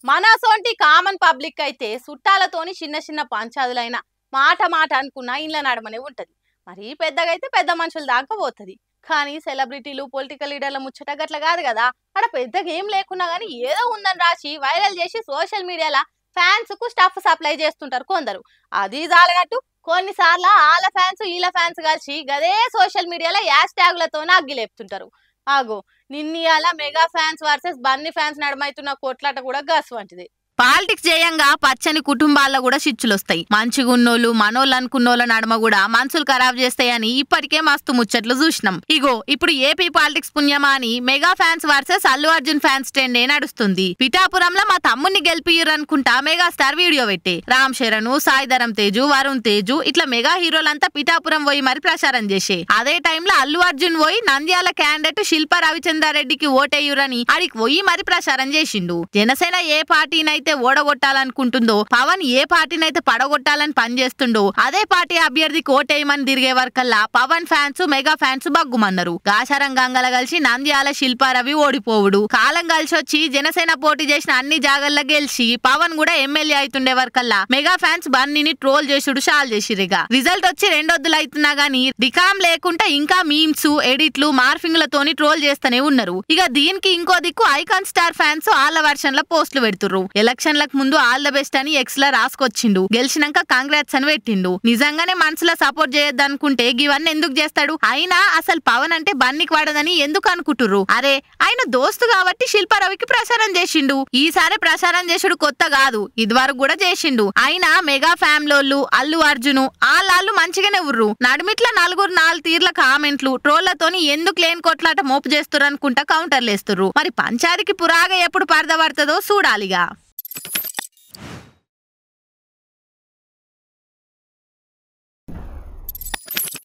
మనసోంటి common public అయితే చుట్టాలతోని చిన్న చిన్న పంచాదులైన మాట మాట అనుకున్నా ఇండ్ల నడమనే ఉంటది. మరి పెద్దగా అయితే పెద్ద మనుషుల దాకా పోతుంది. కానీ సెలబ్రిటీలు పొలిటికల్ లీడర్ల ముచ్చట గట్ల కాదు కదా. అక్కడ పెద్దగా ఏం లేకున్నా కానీ ఏదో ఉందని రాసి వైరల్ చేసి సోషల్ మీడియాలో ఫ్యాన్స్ కు స్టఫ్ సప్లై చేస్తుంటారు కొందరు. అది జాలనట్టు కొన్నిసార్లు వాళ్ళ ఫ్యాన్స్ వీళ్ళ ఫ్యాన్స్ కలిసి గదే సోషల్ మీడియాలో హ్యాష్ ట్యాగులతోనే అగ్గిలేపుతుంటారు. ఆగో నిన్నీయాల mega fans versus Bunny fans నడమైతున్న కొట్లాట కూడా గస్ వంటిది. పాలిటిక్స్ చేయంగా పచ్చని కుటుంబాల్లో కూడా చిచ్చులొస్తాయి. మంచిగున్నోళ్ళు మనోళ్ళు అనుకున్నోళ్ళ నడమ కూడా మనసులు ఖరాబ్ చేస్తాయని ఇప్పటికే మస్తు ముచ్చట్లు చూసినాం. ఇగో ఇప్పుడు ఏపీ పాలిటిక్స్ పుణ్యమా అని mega fans versus Allu Arjun fans trend నడుస్తుంది. పిఠాపురంలో మా తమ్ముని గెలిపియ్యరనుకుంటా మెగాస్టార్ వీడియో పెట్టే రామ్ చరణ్, సాయిధరం తేజు, వరుణ్ తేజు ఇట్లా మెగా హీరోలంతా పిఠాపురం పోయి మరి ప్రచారం చేసే. అదే టైంలో అల్లు అర్జున్ పోయి నంద్యాల క్యాండిడేట్ శిల్పా రవిచంద్రారెడ్డికి ఓటేయురని అడిగి పోయి మరి ప్రచారం చేసిండు. జనసేన ఏ పార్టీనైతే ఓడగొట్టాలనుకుంటుందో, పవన్ ఏ పార్టీనైతే పడగొట్టాలని పనిచేస్తుండో అదే పార్టీ అభ్యర్థికి ఓటేయమని తిరిగే వరకల్లా పవన్ ఫ్యాన్స్ మెగా ఫ్యాన్స్ బగ్గుమన్నారు. గాశారం గంగల కలిసి నంద్యాల శిల్పారవి ఓడిపోవుడు, కాలం కలిసి వచ్చి జనసేన పోటీ చేసిన అన్ని జాగల్లో గెలిచి పవన్ కూడా ఎమ్మెల్యే అవుతుండే వరకల్లా మెగా ఫ్యాన్స్ బన్నీని ట్రోల్ చేసుడు షాల్ చేసిరిగా. రిజల్ట్ వచ్చి రెండొద్దులు అవుతున్నా గానీ రికామ్ లేకుండా ఇంకా మీమ్స్, ఎడిట్లు, మార్ఫింగ్లతోని ట్రోల్ చేస్తూనే ఉన్నారు. ఇక దీనికి ఇంకో దిక్కు ఐకాన్ స్టార్ ఫ్యాన్స్ వాళ్ళ వర్షన్ లో పోస్టులు పెడుతుర్రు. ఎలక్షన్లకు ముందు ఆల్ ద బెస్ట్ అని ఎక్స్ లా రాసుకొచ్చిండు, గెలిచినాక కాంగ్రాట్స్ అని పెట్టిండు. నిజంగానే మనసులో సపోర్ట్ చేయొద్దనుకుంటే ఇవన్నీ ఎందుకు చేస్తాడు? అయినా అసలు పవన్ అంటే బన్నీకి వాడదని ఎందుకు అనుకుంటుర్రు? అరే ఆయన దోస్తు కాబట్టి శిల్పారవికి ప్రచారం చేసిండు. ఈసారి ప్రచారం చేసుడు కొత్త కాదు, ఇదివరకు కూడా చేసిండు. అయినా మెగా ఫ్యామిలోళ్ళు అల్లు అర్జున్ ఆళ్ళు మంచిగానే ఉర్రు. నడుమిట్ల నలుగురు నాలుగు తీర్ల కామెంట్లు ట్రోళ్లతోని ఎందుకు లేని కొట్లాట మోపు చేస్తుర్రు అనుకుంటా కౌంటర్లు వేస్తుర్రు. మరి పంచాదికి పురాగా ఎప్పుడు పడదపడుతుందో చూడాలిగా.